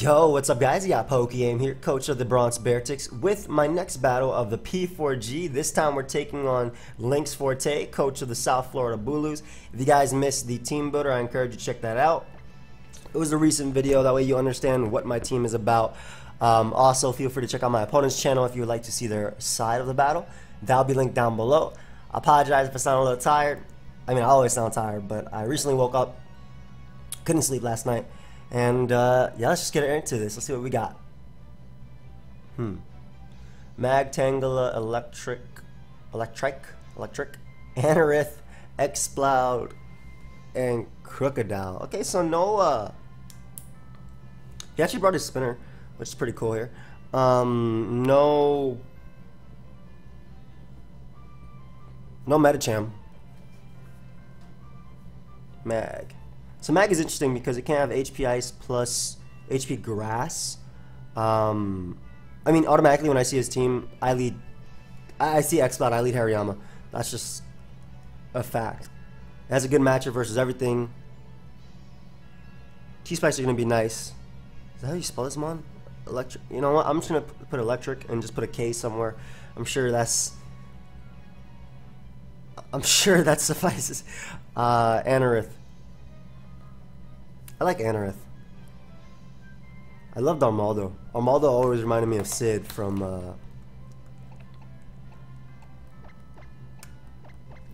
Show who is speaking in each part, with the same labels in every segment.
Speaker 1: Yo, what's up guys? You got PokeaimMD here, coach of the Bronx Beartics, with my next battle of the P4G. This time we're taking on LynxForte, coach of the South Florida Bulus. If you guys missed the team builder, I encourage you to check that out. It was a recent video, that way you understand what my team is about. Also, feel free to check out my opponent's channel if you would like to see their side of the battle. That'll be linked down below. I apologize if I sound a little tired. I mean, I always sound tired, but I recently woke up, couldn't sleep last night. And yeah, let's just get into this. Let's see what we got. Magtangela, electric, Anorith, Exploud, and Crocodile. Okay, so no, he actually brought his spinner, which is pretty cool here. No Metacham. Mag. So Mag is interesting because it can have HP Ice plus HP Grass. I mean, automatically when I see his team, I see Exploud, I lead Hariyama. That's just a fact. It has a good matchup versus everything. T-Spikes are going to be nice. Is that how you spell this, Mon? Electric. You know what? I'm just going to put electric and just put a K somewhere. I'm sure that suffices. Anorith. I like Anorith. I loved Armaldo. Armaldo always reminded me of Sid from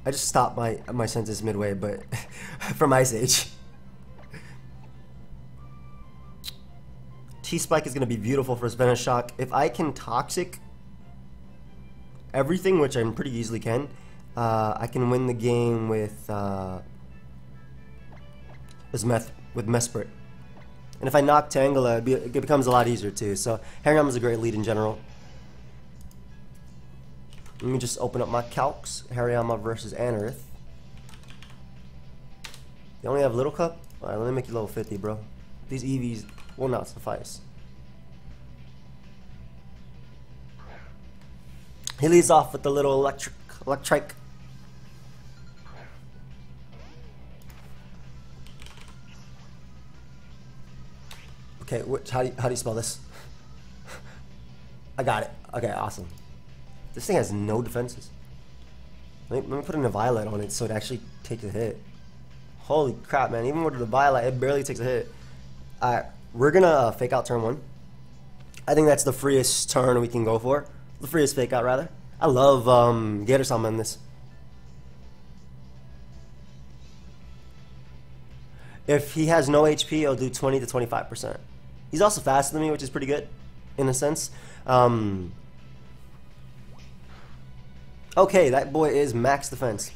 Speaker 1: I just stopped my sentence midway, but from Ice Age. T-Spike is going to be beautiful for Spinner Shock. If I can Toxic everything, which I pretty easily can, I can win the game with Mesprit. And if I knock Tangela, it becomes a lot easier too. So Hariyama is a great lead in general. Let me just open up my calcs. Hariyama versus Anorith. You only have Little Cup? Alright, let me make you level 50, bro. These EVs will not suffice. He leads off with the little electric. Okay, how do you spell this? I got it. Okay, awesome. This thing has no defenses. Let me put in a Violet on it so it actually takes a hit. Holy crap, man. Even with the Violet, it barely takes a hit. Alright, we're gonna fake out turn 1. I think that's the freest turn we can go for. The freest fake out, rather. I love Gator Summon in this. If he has no HP, he'll do 20 to 25%. He's also faster than me, which is pretty good, in a sense. Okay, that boy is max defense.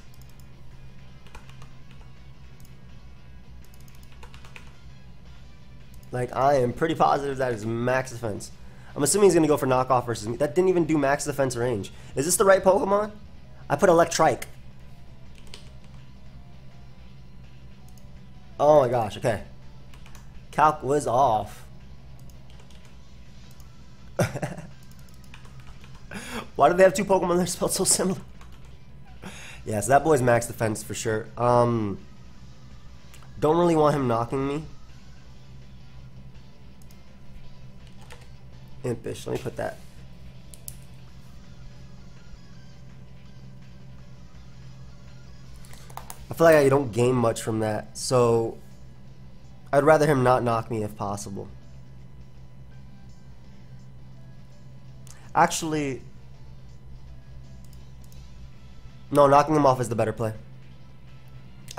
Speaker 1: Like, I am pretty positive that is max defense. I'm assuming he's going to go for knockoff versus me. That didn't even do max defense range. Is this the right Pokemon? I put Electrike. Oh my gosh, okay. Calc was off. Why do they have two Pokemon that are spelled so similar? Yeah, so that boy's max defense for sure. Don't really want him knocking me. Impish, let me put that. I feel like I don't gain much from that, so I'd rather him not knock me if possible. Actually, no, knocking him off is the better play.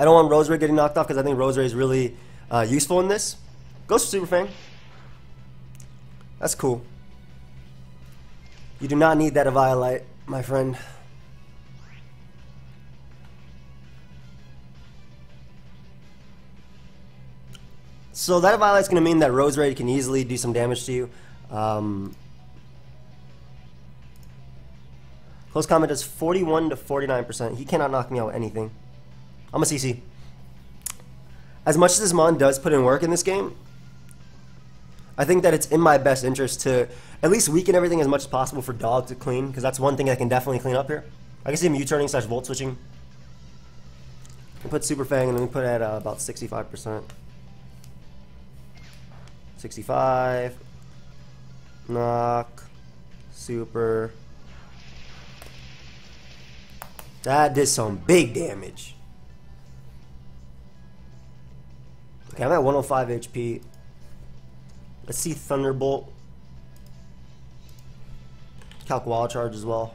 Speaker 1: I don't want Roserade getting knocked off because I think Roserade is really useful in this. Goes for Super Fang. That's cool. You do not need that Eviolite, my friend. So that Eviolite's going to mean that Roserade can easily do some damage to you. Close Combat does 41 to 49%. He cannot knock me out with anything. I'm a CC. As much as this Mon does put in work in this game, I think that it's in my best interest to at least weaken everything as much as possible for Dog to clean, because that's one thing I can definitely clean up here. I can see him U-turning / volt switching. We put Super Fang and then we put it at about 65%. 65. Knock. Super. That did some big damage. Okay, I'm at 105 HP. Let's see Thunderbolt. Calc Wall Charge as well.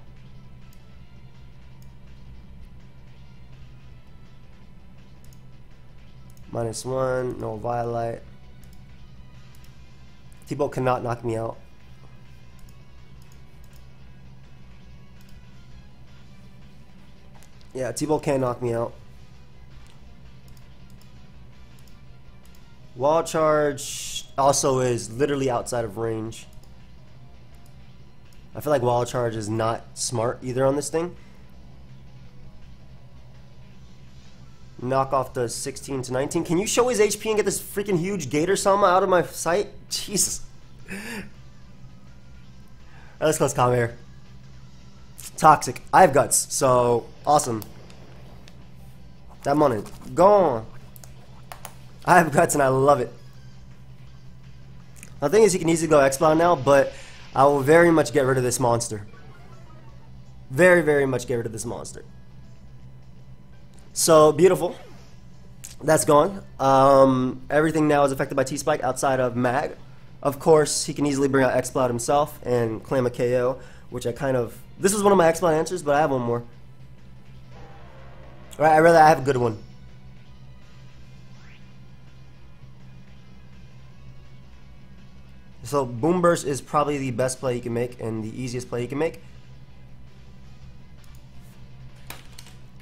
Speaker 1: -1, no Violet. T-Bolt cannot knock me out. Yeah, T-Bolt can't knock me out. Wall Charge also is literally outside of range. I feel like Wall Charge is not smart either on this thing. Knock off the 16 to 19. Can you show his HP and get this freaking huge Gator Sama out of my sight? Jesus. Let's close calm here. Toxic. I have guts, so awesome. That money gone. I have guts and I love it. The thing is, you can easily go X-Bound now, but I will very much get rid of this monster. Very, very much get rid of this monster. So, beautiful. That's gone. Everything now is affected by T-Spike outside of Mag. Of course, he can easily bring out X-Cloud himself and claim a KO, which I kind of... This was one of my X-Cloud answers, but I have one more. Alright, I have a good one. So, Boom Burst is probably the best play he can make and the easiest play he can make.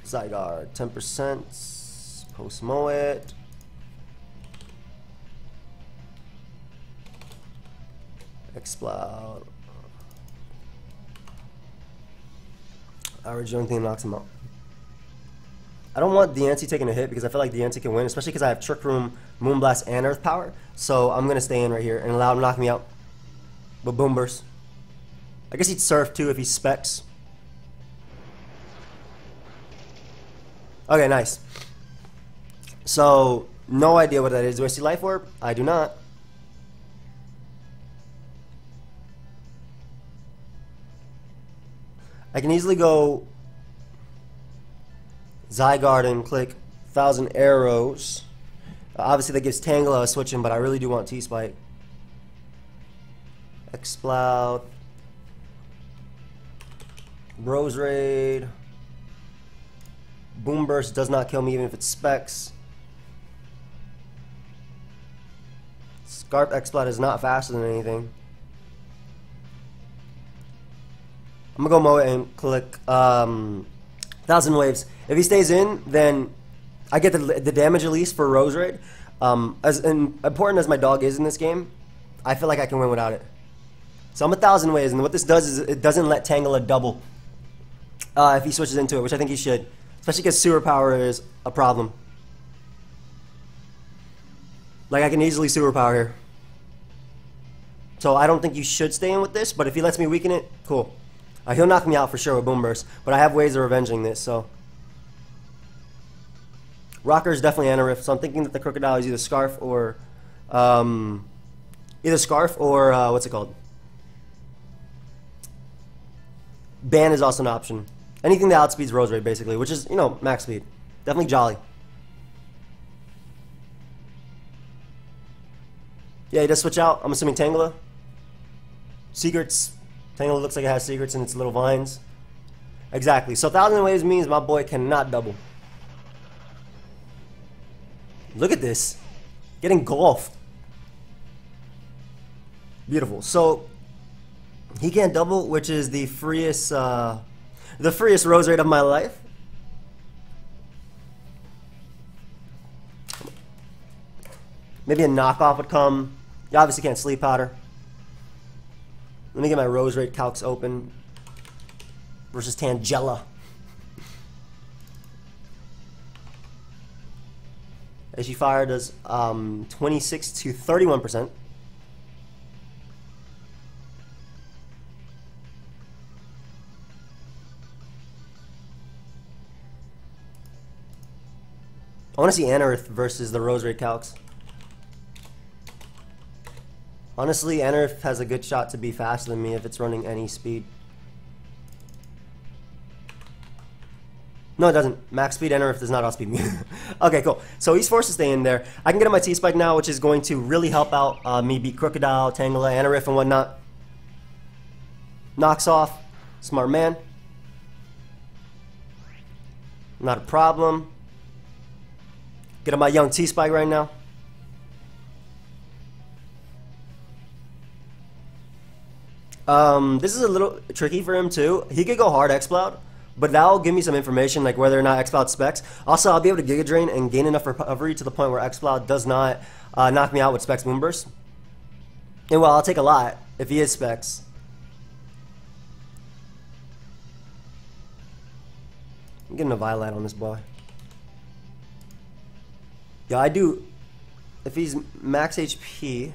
Speaker 1: Zygarde, 10%. Post Moet. Explode. Average the only thing that knocks him out. I don't want Diancie taking a hit because I feel like Diancie can win, especially because I have Trick Room, Moonblast, and Earth Power. So I'm going to stay in right here and allow him to knock me out. But Boom Burst. I guess he'd Surf too if he specs. Okay, nice. So, no idea what that is. Do I see Life Orb? I do not. I can easily go Zygarde and click 1,000 Arrows. Obviously that gives Tangela a switch in, but I really do want T-Spike. Explode. Rose Raid. Boom Burst does not kill me even if it specs. Scarp Explode is not faster than anything. I'm gonna go Moe and click 1,000 Waves. If he stays in, then I get the damage at least for Rose Raid. As important as my dog is in this game, I feel like I can win without it. So I'm 1,000 Waves, and what this does is it doesn't let Tangela double if he switches into it, which I think he should. Especially because Sewer Power is a problem. Like, I can easily Sewer Power here. So I don't think you should stay in with this, but if he lets me weaken it, cool. He'll knock me out for sure with Boom Burst, but I have ways of revenging this, so. Rocker is definitely Anorith, so I'm thinking that the Crocodile is either Scarf or... what's it called? Ban is also an option. Anything that outspeeds Rose Raid, basically, which is, you know, max speed. Definitely Jolly. Yeah, he does switch out. I'm assuming Tangela. Secrets. Tangela looks like it has secrets in its little vines. Exactly. So 1,000 Waves means my boy cannot double. Look at this. Getting golfed. Beautiful. So he can't double, which is the freest Rose Raid of my life. Maybe a knockoff would come. You obviously can't Sleep Powder. Let me get my Rose Raid calcs open. Versus Tangela. SG Fire does 26 to 31%. I want to see Anorith versus the Rose Raid calcs. Honestly, Enerif has a good shot to be faster than me if it's running any speed. No, it doesn't. Max speed Enerif does not outspeed me. Okay, cool. So he's forced to stay in there. I can get him my T-Spike now, which is going to really help out me beat Crocodile, Tangela, Enerif, and whatnot. Knocks off. Smart man. Not a problem. Get him my young T-Spike right now. This is a little tricky for him too. He could go hard X-Cloud, but that'll give me some information like whether or not X-Cloud specs. Also, I'll be able to Giga Drain and gain enough recovery to the point where X-Cloud does not knock me out with specs Moonburst. And well, I'll take a lot if he is specs. I'm getting a Violet on this boy. Yeah, I do. If he's max HP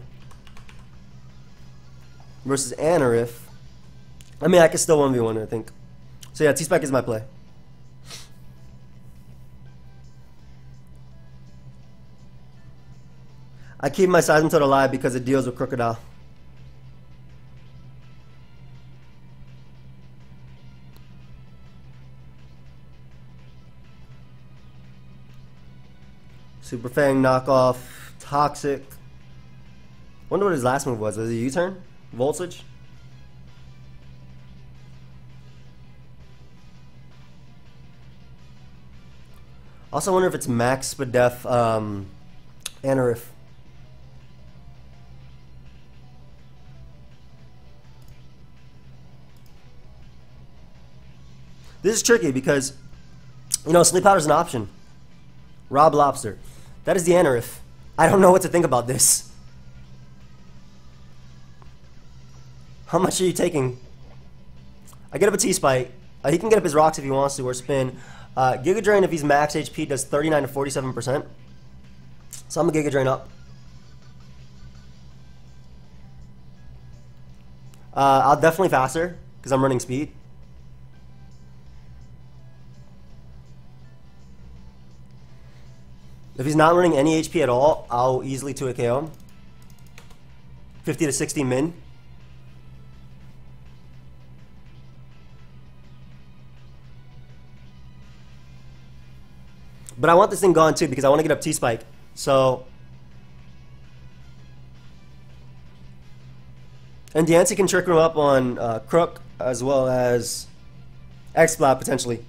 Speaker 1: versus Enerif, I mean, I can still 1v1, I think. So yeah, T-Spike is my play. I keep my Seismitoad alive because it deals with Crocodile. Super Fang knockoff, Toxic. Wonder what his last move was. Was it a U-turn? Voltage? Also wonder if it's max Spadef Enerif. This is tricky because, you know, Sleep Powder is an option. Rob Lobster. That is the Enerif. I don't know what to think about this. How much are you taking? I get up a T-Spike. He can get up his rocks if he wants to, or spin. Giga Drain, if he's max HP, does 39 to 47%. So I'm gonna Giga Drain up. I'll definitely faster, because I'm running speed. If he's not running any HP at all, I'll easily 2-hit KO him. 50 to 60 min. But I want this thing gone too because I want to get up T-Spike. So, and Diancie can trick him up on Crook as well as X-Splat potentially.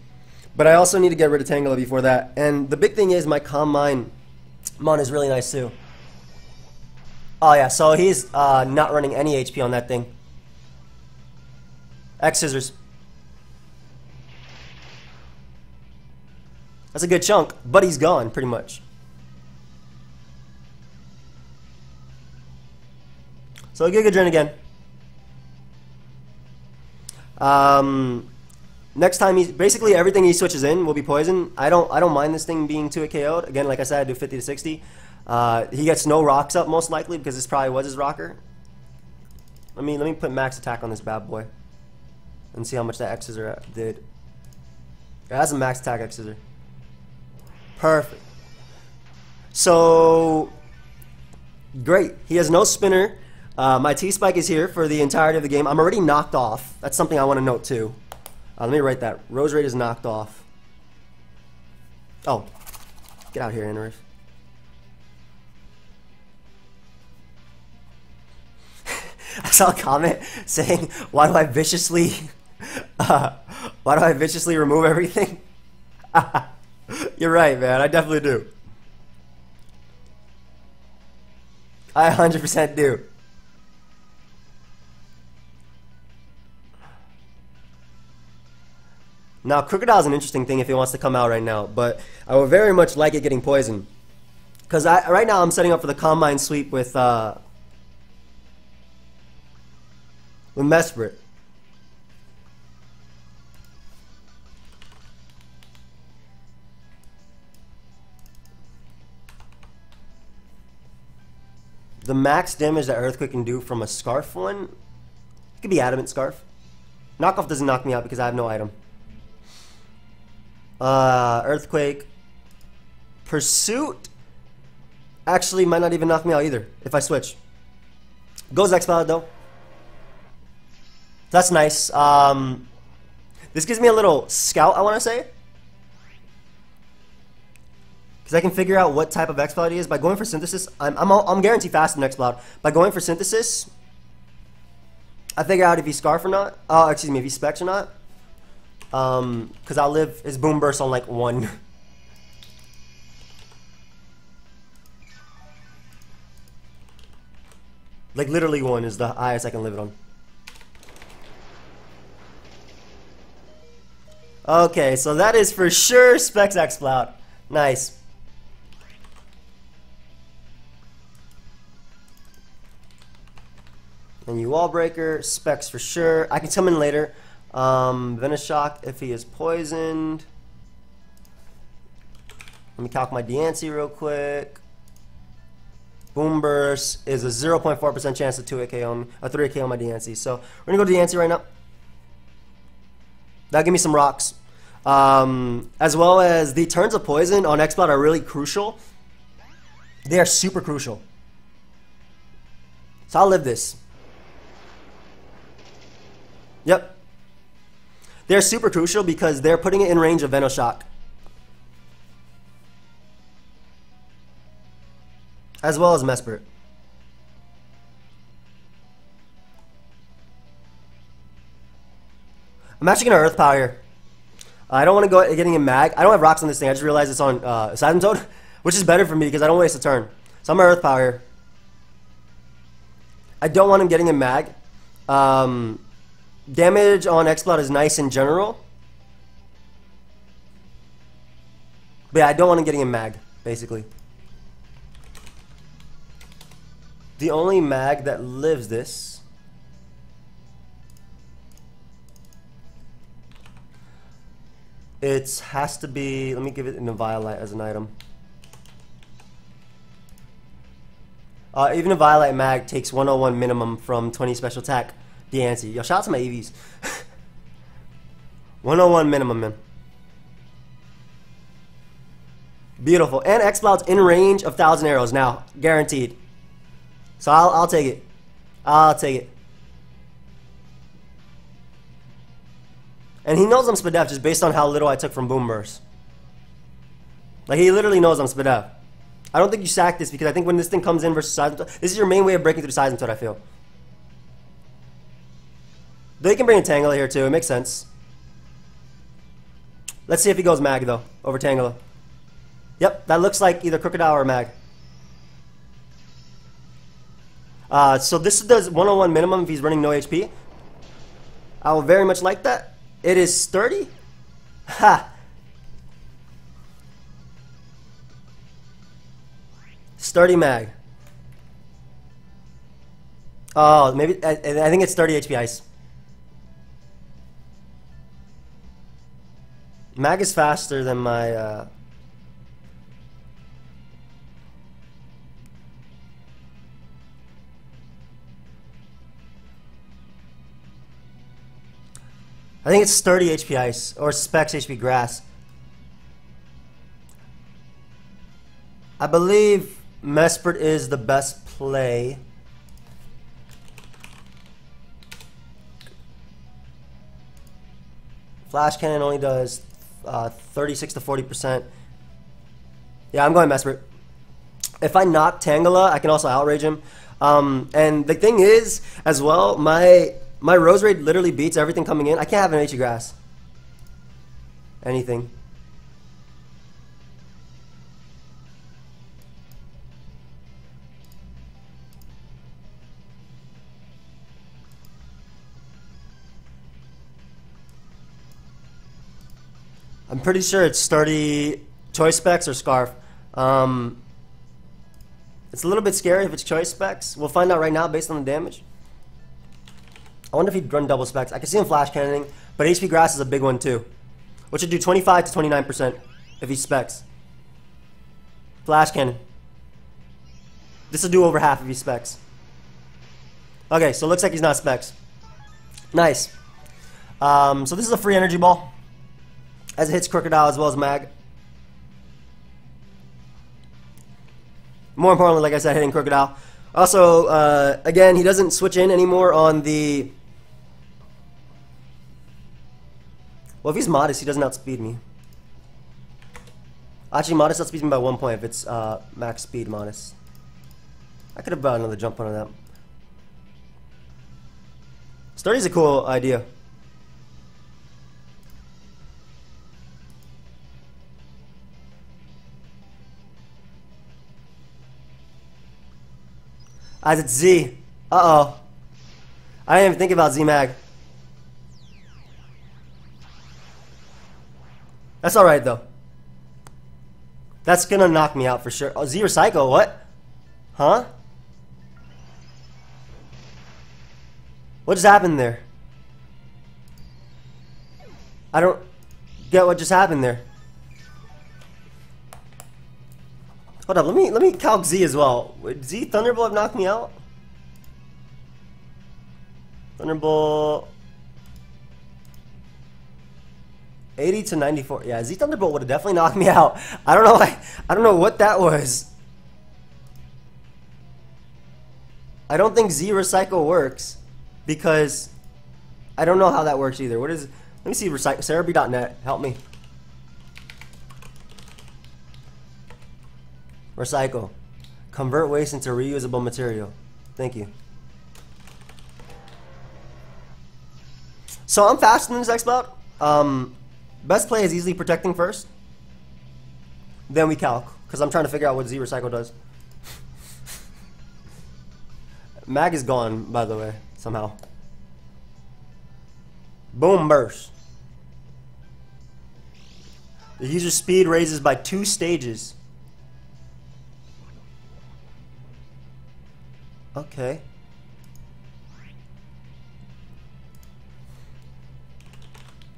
Speaker 1: But I also need to get rid of Tangela before that. And the big thing is my Calm Mind Mon is really nice too. Oh yeah, so he's not running any HP on that thing. X Scissors. That's a good chunk, but he's gone pretty much. So Giga Drain again. Next time he basically everything he switches in will be poison. I don't mind this thing being 2-hit KO'd. Again, like I said, I do 50 to 60. He gets no rocks up most likely because this probably was his rocker. Let me put max attack on this bad boy and see how much that X Scissor did. It has a max attack X Scissor. Perfect. So great. He has no spinner. My T-Spike is here for the entirety of the game. I'm already knocked off. That's something I want to note too. Let me write that. Rose rate is knocked off. Oh, get out here, Enerif. I saw a comment saying, "Why do I viciously remove everything?" You're right, man. I definitely do. I 100% do. Now, Crocodile is an interesting thing if he wants to come out right now, but I would very much like it getting poisoned. Because right now I'm setting up for the Calm Mind sweep with Mesprit. The max damage that Earthquake can do from a Scarf one, it could be Adamant Scarf. Knockoff doesn't knock me out because I have no item. Earthquake. Pursuit actually might not even knock me out either if I switch. Goes X-Pilot though. That's nice. This gives me a little scout, I want to say. Because I can figure out what type of X-Pilot he is. By going for Synthesis, I'm guaranteed fast in X-Pilot. By going for Synthesis, I figure out if he's Scarf or not. Excuse me, if he's Specs or not. Because I'll live his Boom Burst on like 1. Like literally 1 is the highest I can live it on. Okay, so that is for sure Specs X-Cloud. Nice. And you Wall Breaker, Specs for sure. I can come in later. Venoshock if he is poisoned. Let me calc my Deancey real quick. Boom Burst is a 0.4% chance to 2-hit KO me, a 3-hit KO my Deancey. So we're gonna go to Deancey right now. That'll give me some rocks. As well as the turns of poison on X-Cloud are really crucial. They are super crucial. So I'll live this. Yep. They're super crucial because they're putting it in range of Venoshock. As well as Mesprit. I'm actually going to Earth Power here. I don't want to go getting a mag. I don't have rocks on this thing. I just realized it's on Seismitoad, which is better for me because I don't waste a turn. So I'm going to Earth Power here. I don't want him getting a mag. Damage on X-Cloud is nice in general. But yeah, I don't want him getting a mag, basically. The only mag that lives this has to be, let me give it an Eviolite as an item. Even a Eviolite mag takes 101 minimum from 20 special attack Deancey. Yo, shout out to my EVs. 101 minimum, man. Beautiful. And X-Cloud's in range of 1,000 arrows now, guaranteed. So I'll take it. I'll take it. And he knows I'm Spadef just based on how little I took from Boom Burst. Like, he literally knows I'm Spadef. I don't think you sack this because I think when this thing comes in versus Seismitoad, this is your main way of breaking through Seismitoad, I feel. They can bring a Tangela here too. It makes sense. Let's see if he goes Mag, though, over Tangela. Yep, that looks like either Crocodile or Mag. So this does 101 minimum if he's running no HP. I will very much like that. It is sturdy. Ha! Sturdy mag. Oh, maybe I think it's 30 HP ice. Mag is faster than my I think it's 30 HP ice or Specs HP grass. I believe Mesprit is the best play. Flash Cannon only does 36 to 40%. Yeah, I'm going Mesprit. If I knock Tangela, I can also outrage him. And the thing is, as well, my Rose Raid literally beats everything coming in. I can't have an HE Grass. Anything. I'm pretty sure it's sturdy Choice Specs or Scarf. It's a little bit scary if it's Choice Specs. We'll find out right now based on the damage. I wonder if he'd run double Specs. I can see him Flash Cannoning, but HP Grass is a big one too. Which would do 25 to 29% if he Specs. Flash Cannon. This will do over half if he Specs. Okay, so it looks like he's not Specs. Nice. So this is a free energy ball. As it hits Crocodile as well as Mag. More importantly, like I said, hitting Crocodile. Also, again, he doesn't switch in anymore on the... Well, if he's modest, he doesn't outspeed me. Actually, modest outspeeds me by 1 point if it's max speed modest. I could have brought another jump on that. Sturdy's a cool idea. As it's Z. Uh-oh. I didn't even think about Z-Mag. That's alright, though. That's gonna knock me out for sure. Oh, Z Recycle, what? Huh? What just happened there? I don't get what just happened there. Hold up, let me calc Z as well. Would Z Thunderbolt have knocked me out? Thunderbolt 80 to 94. Yeah, Z Thunderbolt would have definitely knocked me out. I don't know what that was. I don't think Z Recycle works because I don't know how that works either. What is? Let me see. Recycle. Cerebi.net. Help me. Recycle. Convert waste into reusable material. Thank you. So I'm faster than this X-Bout. Best play is easily protecting first. Then we calc. Because I'm trying to figure out what Z Recycle does. Mag is gone, by the way, somehow. Boom burst. The user speed raises by 2 stages. Okay.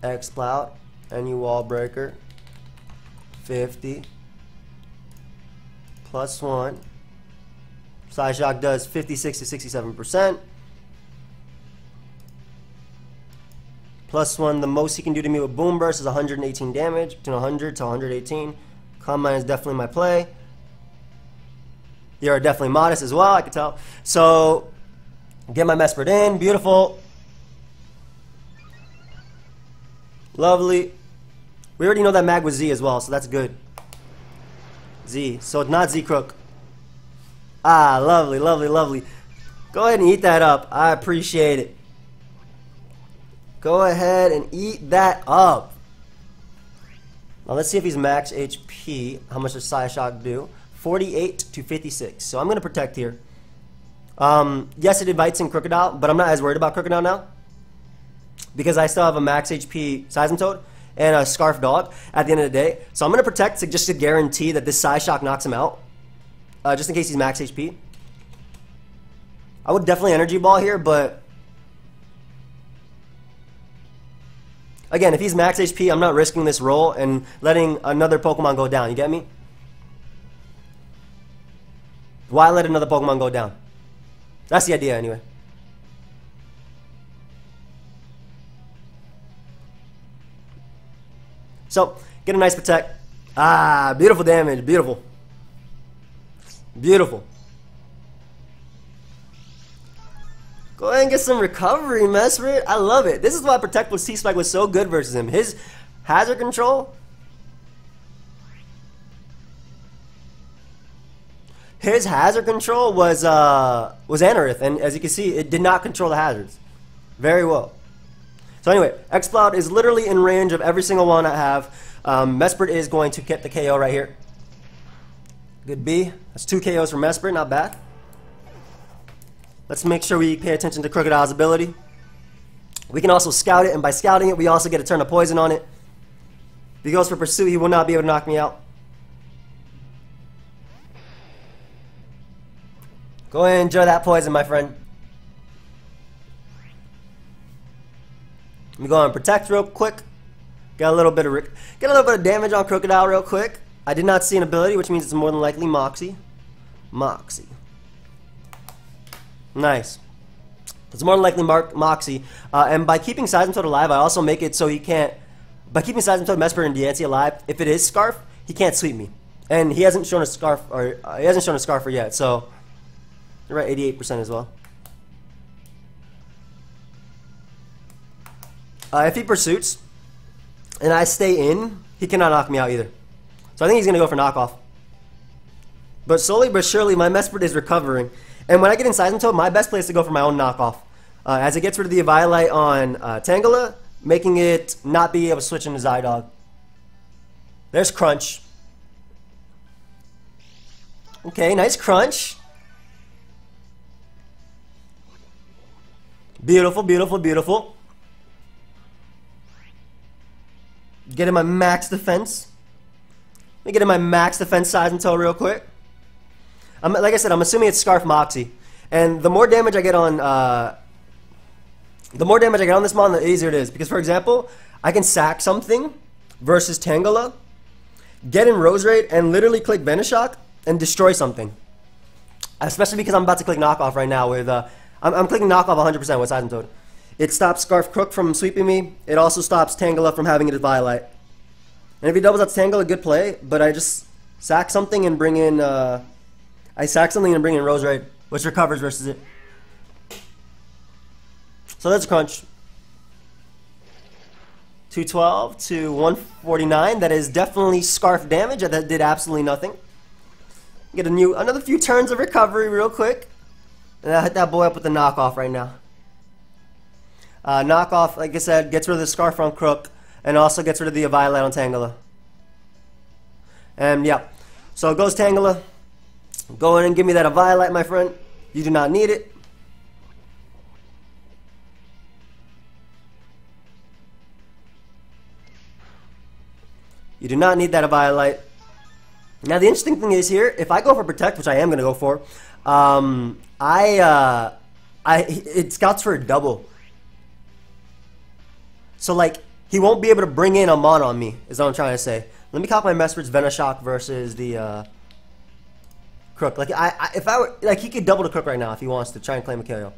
Speaker 1: X-Cloud, any wall breaker, 50, +1. Side shock does 56 to 67%. +1, the most he can do to me with boom burst is 118 damage, between 100 to 118. Combine is definitely my play. You're definitely modest as well, I can tell. So, get my Mesprit in, beautiful. Lovely. We already know that mag was Z as well, so that's good. Z, so it's not Z Crook. Ah, lovely, lovely, lovely. Go ahead and eat that up. I appreciate it. Go ahead and eat that up. Now let's see if he's max HP. How much does Side Shock do? 48 to 56. So I'm going to protect here. Yes, it invites in Crocodile, but I'm not as worried about Crocodile now. Because I still have a max HP Seismitoad and a Scarf Dog at the end of the day. So I'm going to protect just to guarantee that this Side Shock knocks him out. Just in case he's max HP. I would definitely Energy Ball here, but... Again, if he's max HP, I'm not risking this roll and letting another Pokemon go down. You get me? Why let another Pokemon go down? That's the idea anyway. So, get a nice protect. Ah, beautiful damage. Beautiful. Beautiful. Go ahead and get some recovery, Mesprit. I love it. This is why Protect plus T-Spike was so good versus him. His hazard control. His hazard control was Anorith, and as you can see, it did not control the hazards very well. So anyway, X-Cloud is literally in range of every single one I have. Mesprit is going to get the KO right here. Good B. That's 2 KOs for Mesprit, not bad. Let's make sure we pay attention to Crocodile's ability. We can also scout it, and by scouting it, we also get a turn of poison on it. If he goes for Pursuit, he will not be able to knock me out. Go ahead and enjoy that poison, my friend. Let me go and protect real quick. Get a little bit of damage on Crocodile real quick. I did not see an ability, which means it's more than likely Moxie. Moxie. Nice. It's more than likely Moxie. And by keeping Seismitoad alive, I also make it so he can't... By keeping Seismitoad, Mesprit, and Diancie alive, if it is Scarf, he can't sweep me. And he hasn't shown a Scarf, or he hasn't shown a Scarfer yet, so... You're right, 88% as well. If he pursuits and I stay in, he cannot knock me out either. So I think he's going to go for knockoff. But slowly but surely, my Mesprit is recovering. And when I get in Seism Toad, my best play is to go for my own knockoff. As it gets rid of the Eviolite on Tangela, making it not be able to switch into Zydog. There's Crunch. Okay, nice Crunch. Beautiful, beautiful, beautiful. Get in my max defense. Let me get in my max defense Seism Toad real quick. Like I said, I'm assuming it's Scarf Moxie. And the more damage I get on this mon, the easier it is. Because, for example, I can sack something versus Tangela, get in Rose Raid, and literally click Venoshock and destroy something. Especially because I'm about to click Knockoff right now with... I'm clicking Knockoff 100% with Seism Toad. It stops Scarf Crook from sweeping me. It also stops Tangela from having it Violite. And if he doubles out Tangela, good play. But I just sack something and bring in... I sack something and bring in Rose Raid, which recovers versus it. So that's a Crunch. 212 to 149. That is definitely Scarf damage. That did absolutely nothing. Get another few turns of recovery real quick. And I'll hit that boy up with the knockoff right now. Knockoff, like I said, gets rid of the Scarf on Crook and also gets rid of the Violet on Tangela. And yeah, so it goes Tangela. Go in and give me that Violet, my friend. You do not need it. You do not need that Violet. Now the interesting thing is here, if I go for Protect, which I am going to go for, it scouts for a double. So like, he won't be able to bring in a mon on me, is what I'm trying to say. Let me cop my Mesprit's Venoshock versus the Crook. Like if I were, like, he could double the Crook right now if he wants to try and claim a KO.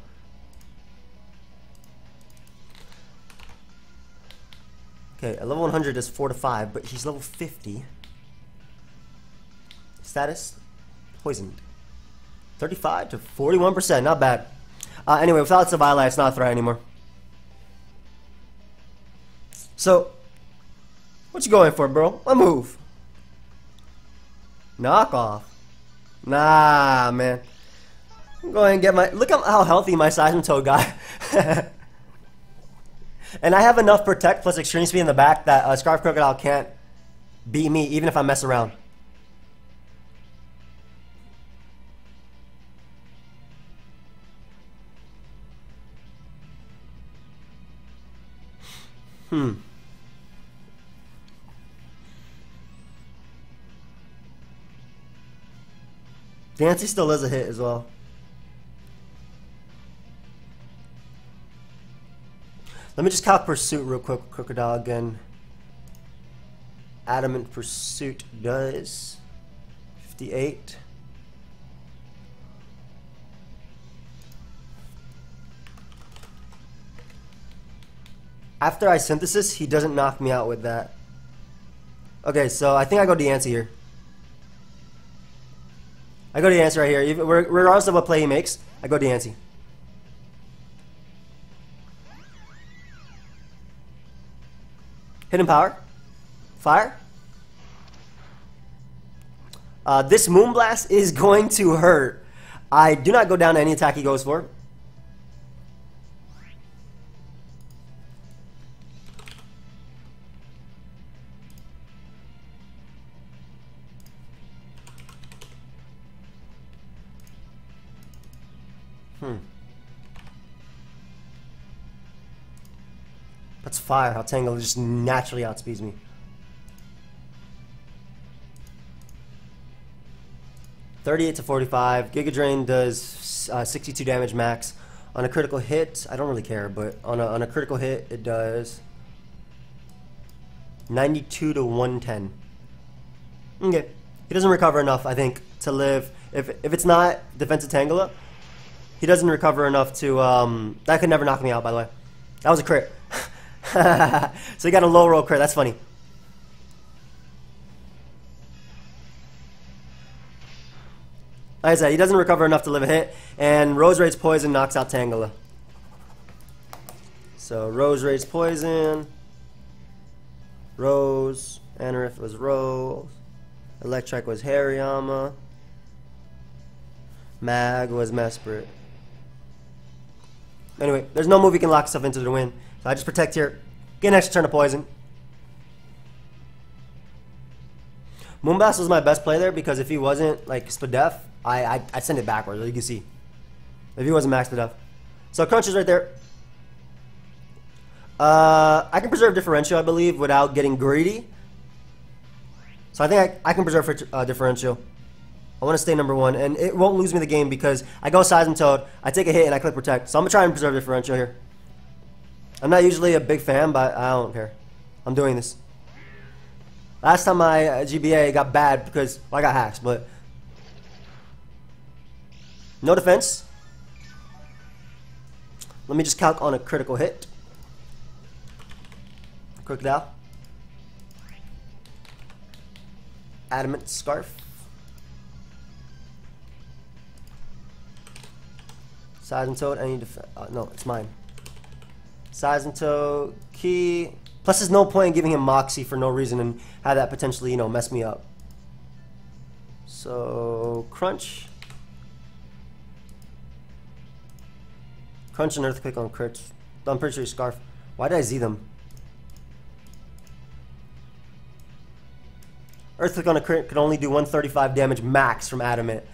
Speaker 1: Okay, at level 100 is 4 to 5, but he's level 50. Status poisoned. 35 to 41%, not bad. Anyway, without the Violet, it's not a threat anymore. So, what you going for, bro? What move? Knock off. Nah, man. I'm going and get my... Look at how healthy my Seism Toad got. And I have enough Protect plus Extreme Speed in the back that Scarf Crocodile can't beat me even if I mess around. Dancy still is a hit as well. Let me just calc Pursuit real quick, Crocodile again. Adamant Pursuit does 58. After I Synthesis, he doesn't knock me out with that. Okay, so I think I go Deancey here. I go Deancey right here. Even, regardless of what play he makes, I go Deancey. Hidden Power. Fire. This Moonblast is going to hurt. I do not go down to any attack he goes for. That's fire, how Tangle just naturally outspeeds me. $38 to 45. Giga Drain does 62 damage max. On a critical hit, I don't really care, but on a critical hit, it does 92 to 110. Okay. He doesn't recover enough, I think, to live. If it's not Defensive Tangela, he doesn't recover enough to... that could never knock me out, by the way. That was a crit. So he got a low roll crit. That's funny. Like I said, he doesn't recover enough to live a hit, and Rose Raid's Poison knocks out Tangela. So Rose Raid's Poison, Rose, Anorith was Rose, Electrike was Hariyama, Mag was Mesprit. Anyway, there's no move he can lock himself into to win, so I just protect here, get an extra turn of Poison. Moonblast was my best play there because if he wasn't like Spadef, I'd send it backwards, as you can see. If he wasn't max Spadef. So Crunch is right there. I can preserve Differential, I believe, without getting greedy. So I think I can preserve Differential. I want to stay number 1, and it won't lose me the game because I go Seismitoad, I take a hit, and I click Protect. So I'm going to try and preserve Differential here. I'm not usually a big fan, but I don't care. I'm doing this. Last time my GBA got bad because well, I got hacked, but no defense. Let me just calc on a critical hit. Crocodile. Adamant Scarf. Seismitoad, I need to... no, it's mine. Seismitoad, Key... Plus, there's no point in giving him Moxie for no reason and have that potentially, you know, mess me up. So, Crunch. Crunch and Earthquake on crits. I'm pretty sure he's Scarf. Why did I Z them? Earthquake on a crit can only do 135 damage max from Adamant,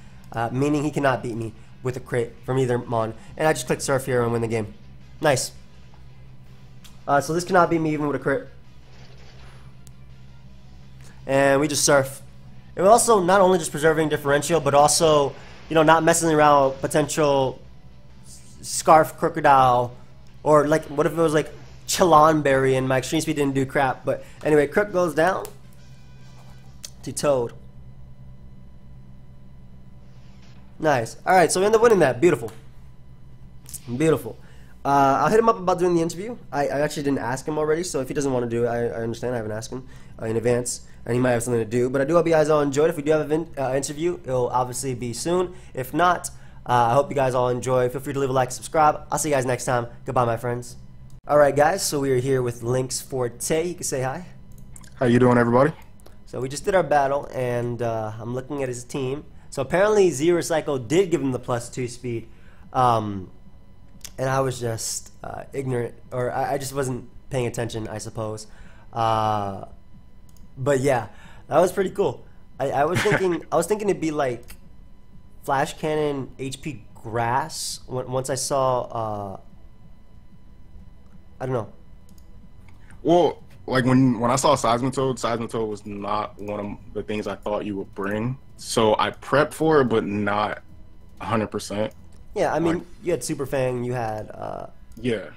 Speaker 1: meaning he cannot beat me with a crit from either Mon. And I just click Surf here and win the game. Nice. So this cannot beat me even with a crit. And we just Surf. It was also not only just preserving Differential, but also, you know, not messing around with potential Scarf Crocodile, or like, what if it was like Chilanberry and my Extreme Speed didn't do crap. But anyway, Crook goes down to Toad. Nice. Alright, so we end up winning that. Beautiful. Beautiful. I'll hit him up about doing the interview. I actually didn't ask him already, so if he doesn't want to do it, I understand. I haven't asked him in advance, and he might have something to do. But I do hope you guys all enjoyed. If we do have an interview, it'll obviously be soon. If not, I hope you guys all enjoy. Feel free to leave a like, subscribe. I'll see you guys next time. Goodbye, my friends. Alright, guys, so we are here with LynxForte. You can say hi.
Speaker 2: How you doing, everybody?
Speaker 1: So we just did our battle, and I'm looking at his team. So apparently Zero Cycle did give him the +2 speed. And I was just ignorant, or I just wasn't paying attention, I suppose. But yeah, that was pretty cool. I was thinking it'd be like Flash Cannon HP Grass. Once I saw, I don't know.
Speaker 2: Well, like when I saw Seismitoad was not one of the things I thought you would bring. So I prepped for it, but not 100%.
Speaker 1: Yeah, I mean, you had Super Fang, you had
Speaker 2: yeah,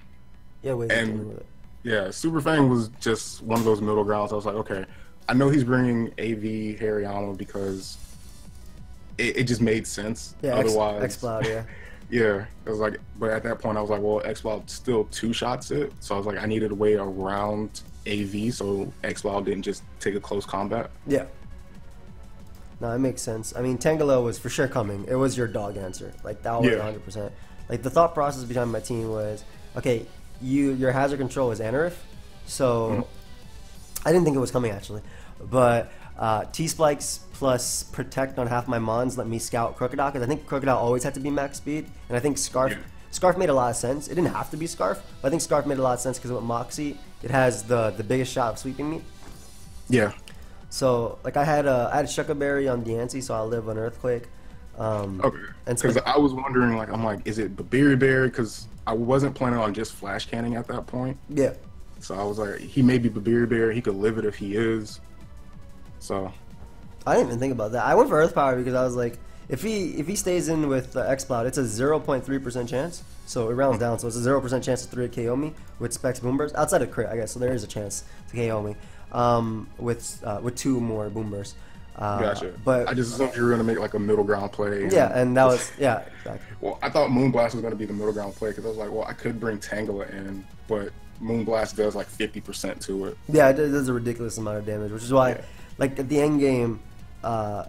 Speaker 1: ways of dealing with it.
Speaker 2: Yeah, Super Fang was just one of those middle grounds. I was like, okay, I know he's bringing AV Hariyama because it just made sense.
Speaker 1: Yeah,
Speaker 2: otherwise,
Speaker 1: X-Cloud, yeah.
Speaker 2: Yeah, it was like, but at that point I was like, well, X-Cloud still 2-shots it, so I was like, I needed a way around AV so X-Cloud didn't just take a close combat.
Speaker 1: Yeah. No, it makes sense. I mean, Tangela was for sure coming. It was your dog answer. Like, that was 100%. Like, the thought process behind my team was, okay, your hazard control is Anorith, so I didn't think it was coming, actually. But T-Spikes plus Protect on half my Mons let me scout Crocodile, because I think Crocodile always had to be max speed, and I think Scarf made a lot of sense. It didn't have to be Scarf, but I think Scarf made a lot of sense because with Moxie, it has the biggest shot of sweeping me.
Speaker 2: Yeah.
Speaker 1: So, like, I had Shuckaberry on Diancie, so I'll live on Earthquake.
Speaker 2: Okay. Because I was wondering, like, I'm like, is it Babiri? Because I wasn't planning on just flash canning at that point.
Speaker 1: Yeah.
Speaker 2: So I was like, he may be Babiri. He could live it if he is. So.
Speaker 1: I didn't even think about that. I went for Earth Power because I was like, if he stays in with X-Cloud, it's a 0.3% chance. So it rounds down. So it's a 0% chance to 3 KO me with Specs Boom Burst. Outside of crit, I guess. So there is a chance to KO me. With 2 more Boom Bursts.
Speaker 2: Gotcha.
Speaker 1: But
Speaker 2: I just assumed you were going to make like a middle ground play.
Speaker 1: Yeah, and that was, yeah, exactly.
Speaker 2: Well, I thought Moonblast was going to be the middle ground play because I was like, well, I could bring Tangela in, but Moonblast does like 50% to it.
Speaker 1: Yeah, it does a ridiculous amount of damage, which is why, like, at the end game, I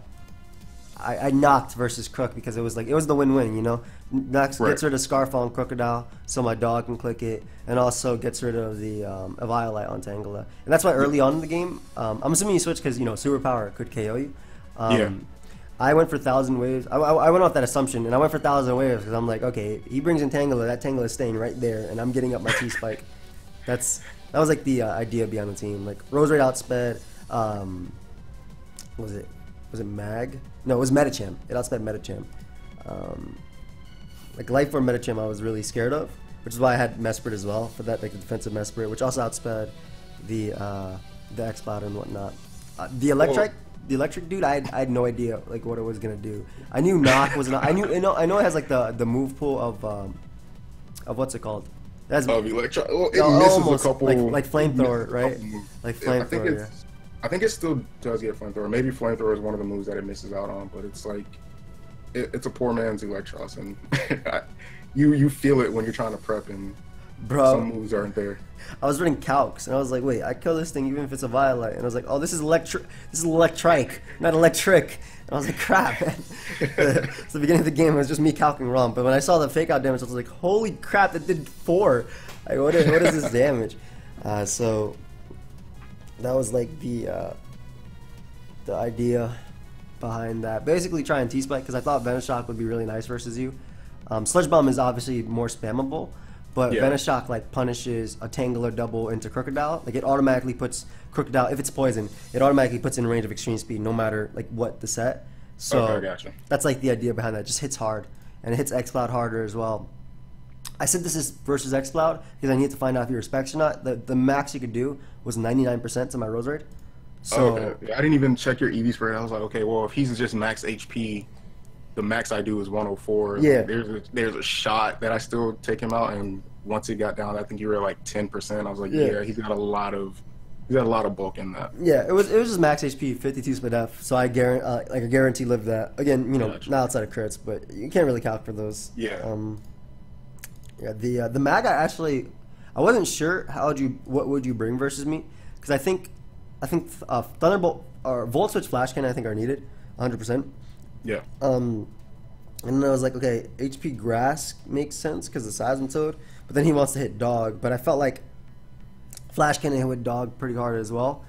Speaker 1: I knocked versus Crook because it was the win-win, you know. Knocks
Speaker 2: Right.
Speaker 1: gets rid of Scarf on Crocodile, so my dog can click it, and also gets rid of the Eviolite on Tangela. And that's why early on in the game, I'm assuming you switched because, you know, Superpower could KO you.
Speaker 2: Yeah.
Speaker 1: I went for 1,000 waves. I went off that assumption, and I went for 1,000 waves because I'm like, okay, he brings in Tangela, that Tangela is staying right there, and I'm getting up my T-Spike. That was like the idea behind the team. Like Rose Rate outsped. Was it Mag? No, it was Medicham. It outsped Medicham. Like Life for Medicham, I was really scared of, which is why I had Mesprit as well for that, like the defensive Mesprit, which also outsped the X-Cloud and whatnot. The electric dude, I had no idea like what it was gonna do. I knew Knock was not. I know it has like the move pool of what's it called? It has,
Speaker 2: Electro. Well, it misses
Speaker 1: almost
Speaker 2: a couple.
Speaker 1: like flamethrower, right? Like flamethrower.
Speaker 2: Yeah, I think it still does get flamethrower. Maybe flamethrower is one of the moves that it misses out on, but it's like it's a poor man's Electros, and you feel it when you're trying to prep and some moves aren't there.
Speaker 1: I was running Calcs, and I was like, wait, I kill this thing even if it's a Violet. And I was like, oh, this is electric, not electric. And I was like, crap, man. So the beginning of the game, it was just me calcing wrong. But when I saw the fake out damage, I was like, holy crap, that did 4. Like, what is this damage? So that was like the idea behind that. Basically try and T-Spike, because I thought Venoshock would be really nice versus you. Sludge Bomb is obviously more spammable. But
Speaker 2: Yeah.
Speaker 1: Venoshock like punishes a Tangler double into Crocodile. Like it automatically puts Crocodile, if it's poison, it automatically puts in range of extreme speed no matter like what the set. So
Speaker 2: Okay, gotcha.
Speaker 1: that's like the idea behind that. It just hits hard. And it hits X-Cloud harder as well. I said this is versus X-Cloud because I need to find out if he respects or not. The max you could do was 99% to my Rose Raid. So
Speaker 2: Okay. I didn't even check your EV spread. I was like, okay, well, if he's just max HP, the max I do is 104.
Speaker 1: Yeah.
Speaker 2: There's a shot that I still take him out, and once it got down, I think you were at like 10%. I was like, yeah, he's got a lot of bulk in that.
Speaker 1: yeah, it was just max HP, 52 split F. So I guarantee live that. Again, you know,
Speaker 2: Gotcha.
Speaker 1: not outside of crits, but you can't really calc for those.
Speaker 2: Yeah.
Speaker 1: Yeah, the mag I wasn't sure what would you bring versus me, because I think Thunderbolt or Volt Switch Flash Cannon I think are needed 100%.
Speaker 2: Yeah.
Speaker 1: And then I was like, okay, HP Grass makes sense because of Seismitoad, but then he wants to hit Dog. But I felt like Flash Cannon hit Dog pretty hard as well,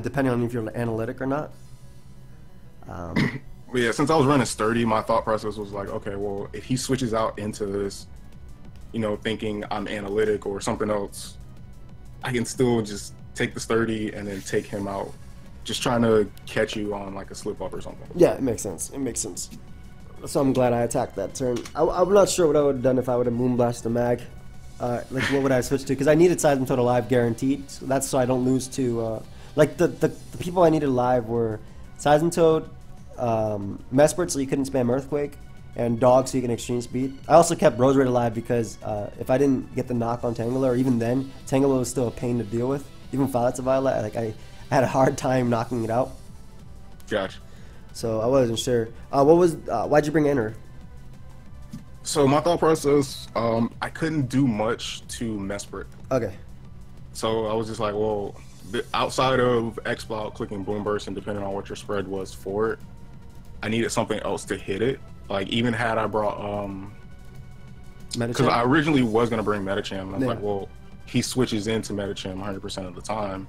Speaker 1: depending on if you're analytic or not.
Speaker 2: But yeah, since I was running Sturdy, my thought process was like, okay, well, if he switches out into this, you know, thinking I'm analytic or something else, I can still just take the Sturdy and then take him out, just trying to catch you on like a slip up or something.
Speaker 1: Yeah, it makes sense. It makes sense. So I'm glad I attacked that turn. I'm not sure what I would have done if I would have Moonblast the mag. Like, what would I switch to? Because I needed Seismitoad alive guaranteed. So that's so I don't lose to... like, the people I needed alive were Seismitoad, Mesprit so you couldn't spam Earthquake, and Dog so you can extreme speed. I also kept Rose Raid alive because if I didn't get the knock on Tangela, or even then, Tangela was still a pain to deal with. Even Violet's a Violet, like I had a hard time knocking it out.
Speaker 2: Gotcha.
Speaker 1: So I wasn't sure. Why'd you bring Enter?
Speaker 2: So my thought process, I couldn't do much to Mesprit.
Speaker 1: Okay.
Speaker 2: So I was just like, well, outside of X-Cloud clicking Boom Burst and depending on what your spread was for it, I needed something else to hit it. Like even had I brought, because I originally was gonna bring Medicham, and I was like, well, he switches into Medicham 100% of the time.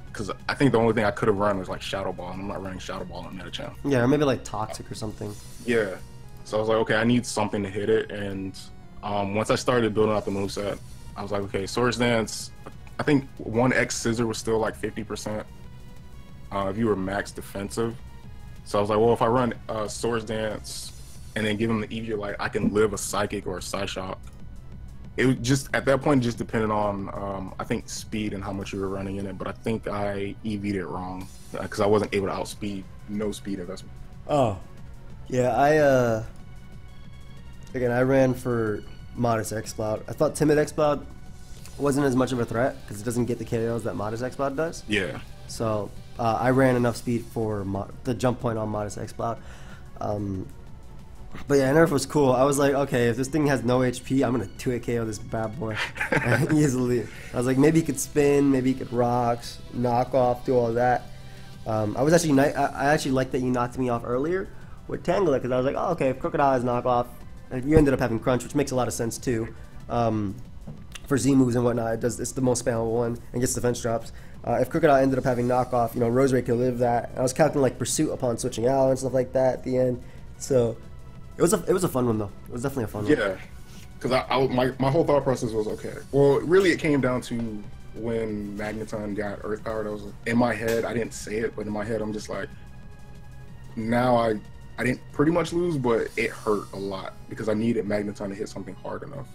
Speaker 2: Because I think the only thing I could have run was like Shadow Ball, and I'm not running Shadow Ball on Medicham.
Speaker 1: Yeah, or maybe like Toxic or something.
Speaker 2: Yeah. So I was like, okay, I need something to hit it. And once I started building out the moveset, I was like, okay, Swords Dance, I think 1X Scissor was still like 50% if you were max defensive. So I was like, well, if I run Swords Dance and then give him the Eviolite, I can live a Psychic or a Psyshock. It was just, at that point, just depended on, I think, speed and how much you were running in it. But I think I EV'd it wrong because I wasn't able to outspeed no speed investment.
Speaker 1: Oh. Yeah, again, I ran for Modest X-Cloud. I thought Timid X-Cloud wasn't as much of a threat because it doesn't get the KOs that Modest X-Cloud does.
Speaker 2: Yeah.
Speaker 1: So I ran enough speed for the jump point on Modest X-Cloud. But yeah, Nerf was cool. I was like, okay, if this thing has no HP, I'm going to 2-hit KO this bad boy easily. I was like, maybe he could spin, maybe he could rocks, knock off, do all that. I actually like that you knocked me off earlier with Tangela because I was like, oh, okay, if Crocodile has knockoff, and you ended up having Crunch, which makes a lot of sense too. For Z moves and whatnot, it's the most spammable one and gets defense drops. If Crocodile ended up having knockoff, you know, Roserade could live that. I was calculating like Pursuit upon switching out and stuff like that at the end. So it was a fun one though. It was definitely a fun one.
Speaker 2: Yeah, because my whole thought process was okay. Well, really, it came down to when Magneton got Earth Powered. I was in my head. I didn't say it, but in my head, I'm just like, now I didn't pretty much lose, but it hurt a lot because I needed Magneton to hit something hard enough.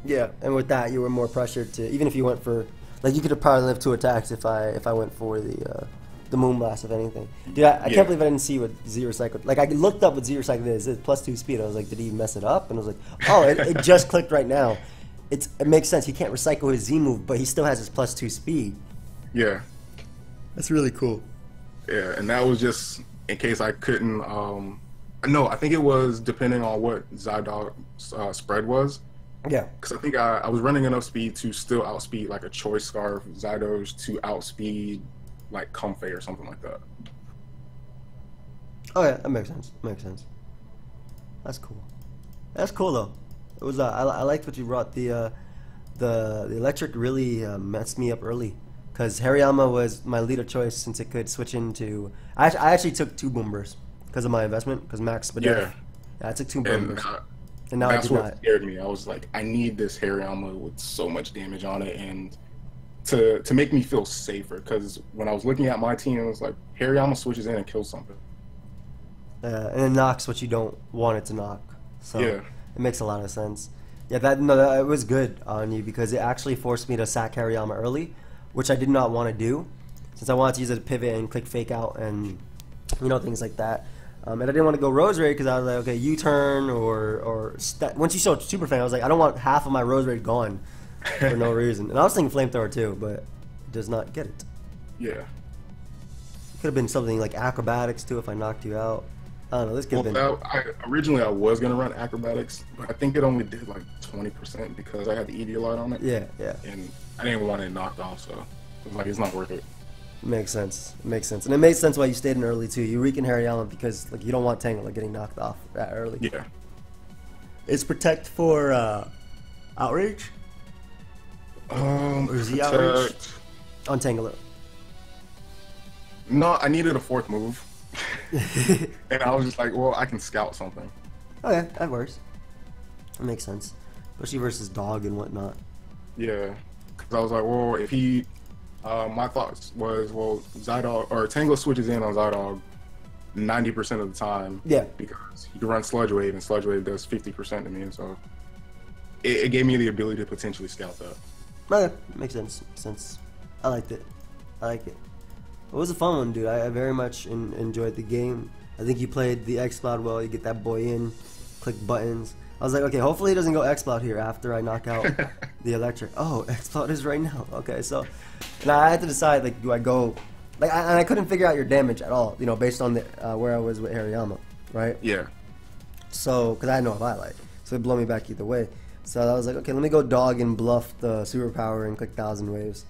Speaker 1: Yeah, and with that, you were more pressured to, even if you went for, like, you could have probably lived 2 attacks if I went for the Moonblast, if anything. Dude, I can't believe I didn't see what Zero Cycle, like, I looked up what Zero Cycle is. It's +2 speed. I was like, did he mess it up? And I was like, oh, it just clicked right now. It makes sense. He can't recycle his Z move, but he still has his +2 speed.
Speaker 2: Yeah.
Speaker 1: That's really cool.
Speaker 2: Yeah, and that was just in case I couldn't, no, I think it was depending on what Zydog's spread was.
Speaker 1: Yeah.
Speaker 2: Because I think I was running enough speed to still outspeed like a Choice Scarf, Zydos to outspeed like Comfey or something like that.
Speaker 1: Oh yeah, that makes sense. Makes sense. That's cool. That's cool though. It was I liked what you brought. The electric really messed me up early because Hariyama was my leader choice since it could switch into. I actually took 2 Boomers because of my investment because Max. But yeah, I took 2 Boomers. And now
Speaker 2: that's what scared me. I was like, I need this Hariyama with so much damage on it, and to make me feel safer. Because when I was looking at my team, it was like Hariyama switches in and kills something.
Speaker 1: And it knocks what you don't want it to knock. So
Speaker 2: yeah,
Speaker 1: it makes a lot of sense. Yeah, that it was good on you because it actually forced me to sack Hariyama early, which I did not want to do, since I wanted to use it to pivot and click Fake Out and things like that. And I didn't want to go Roserade because I was like, okay, U-turn or once you showed Super Fan, I was like, I don't want half of my Roserade gone for no reason. And I was thinking Flamethrower too, but it does not get it.
Speaker 2: Yeah.
Speaker 1: It could have been something like Acrobatics too if I knocked you out. I don't know. This could have been.
Speaker 2: Originally, I was gonna run Acrobatics, but I think it only did like 20% because I had the Eviolite on it.
Speaker 1: Yeah, yeah.
Speaker 2: And I didn't want it knocked off, so it was like it's not worth it.
Speaker 1: Makes sense. Makes sense. And it makes sense why you stayed in early too. You weaken Hariyama because like you don't want Tangela getting knocked off that early.
Speaker 2: Yeah.
Speaker 1: Is Protect for Outrage? Or is he Outrage? On Tangela.
Speaker 2: No, I needed a 4th move. And I was just like, well, I can scout something.
Speaker 1: Okay, that works. That makes sense. Especially versus Dog and whatnot.
Speaker 2: Yeah. Because I was like, well, if he... my thoughts was, well, Zydog or Tangela switches in on Zydog 90% of the time.
Speaker 1: Yeah.
Speaker 2: Because you can run Sludge Wave, and Sludge Wave does 50% to me, and so it gave me the ability to potentially scout that.
Speaker 1: Okay, makes sense. Makes sense. I liked it. I like it. It was a fun one, dude. I very much enjoyed the game. I think you played the X-Cloud well. You get that boy in, click buttons. I was like, okay, hopefully he doesn't go X-Cloud here after I knock out the electric. Oh, X-Cloud is right now. Okay, so now I had to decide, like, do I go... Like, I couldn't figure out your damage at all, based on the where I was with Hariyama, right?
Speaker 2: Yeah.
Speaker 1: So, because I had no Violet. So it blew me back either way. So I was like, okay, let me go Dog and bluff the superpower and click 1,000 waves.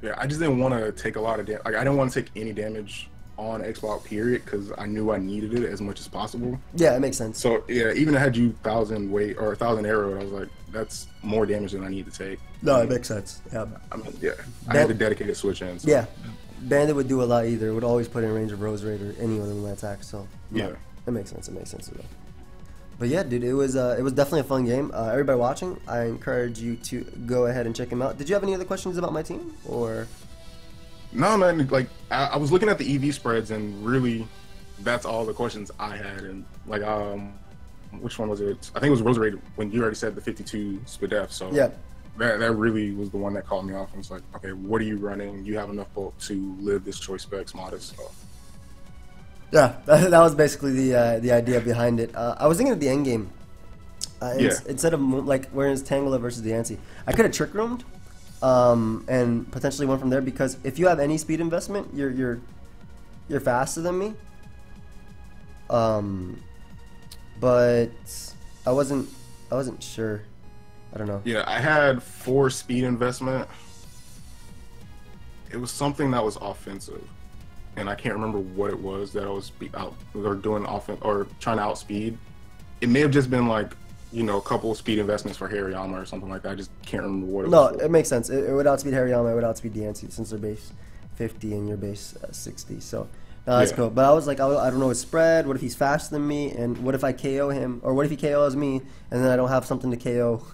Speaker 2: Yeah, I just didn't want to take a lot of damage. Like, I didn't want to take any damage on X-Cloud, period, because I knew I needed it as much as possible.
Speaker 1: Yeah, it makes sense.
Speaker 2: So, yeah, even if I had you 1,000 weight or 1,000 arrow, I was like, that's more damage than I need to take.
Speaker 1: No, it makes sense. Yeah.
Speaker 2: I mean, yeah. I had to dedicate a switch in. So.
Speaker 1: Yeah. Bandit would do a lot either. It would always put in range of Roserade or any of them attacks. So,
Speaker 2: yeah.
Speaker 1: It makes sense. It makes sense. But yeah, dude, it was definitely a fun game. Everybody watching, I encourage you to go ahead and check him out. Did you have any other questions about my team, or?
Speaker 2: No, man. Like I was looking at the EV spreads, and really, that's all the questions I had. And like, which one was it? I think it was Roserade when you already said the 52 Spadef. So
Speaker 1: yeah,
Speaker 2: that really was the one that caught me off. And it's like, okay, what are you running? You have enough bulk to live this choice specs modest. So.
Speaker 1: Yeah, that was basically the idea behind it. I was thinking of the end game. Instead of like whereas Tangela versus the Ansi, I could have trick roomed, and potentially went from there because if you have any speed investment, you're faster than me. But I wasn't sure. I don't know.
Speaker 2: Yeah, I had 4 speed investment. It was something that was offensive. and I can't remember what it was that I was out or doing offense or trying to outspeed. It may have just been like, you know, a couple of speed investments for Hariyama or something like that. I just can't remember what it was.
Speaker 1: No, it makes sense. It would outspeed Hariyama, it would outspeed Yancey since they're base 50 and your base 60. So no, that's cool. But I was like, I don't know his spread. What if he's faster than me? And what if I KO him? Or what if he KOs me and then I don't have something to KO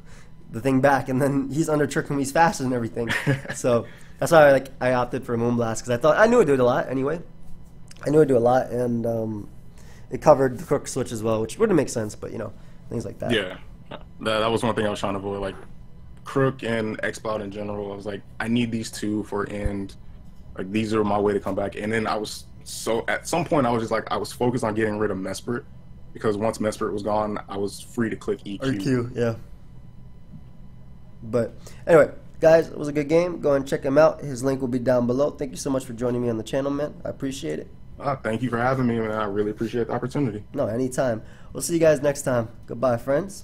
Speaker 1: the thing back? And then he's under trick when he's faster than everything. So that's why I opted for a Moonblast, because I knew it'd do it a lot anyway. I knew it'd do a lot, and it covered the crook switch as well, which wouldn't make sense, but you know, things like that.
Speaker 2: Yeah, that was one thing I was trying to avoid, like crook and X-Cloud in general. I was like, I need these two for end. Like, these are my way to come back. And then at some point I was just like, I was focused on getting rid of Mesprit, because once Mesprit was gone, I was free to click EQ.
Speaker 1: Or Q, yeah. But anyway, guys, it was a good game. Go and check him out. His link will be down below. Thank you so much for joining me on the channel, man. I appreciate it.
Speaker 2: Thank you for having me, man. I really appreciate the opportunity.
Speaker 1: No, anytime. We'll see you guys next time. Goodbye, friends.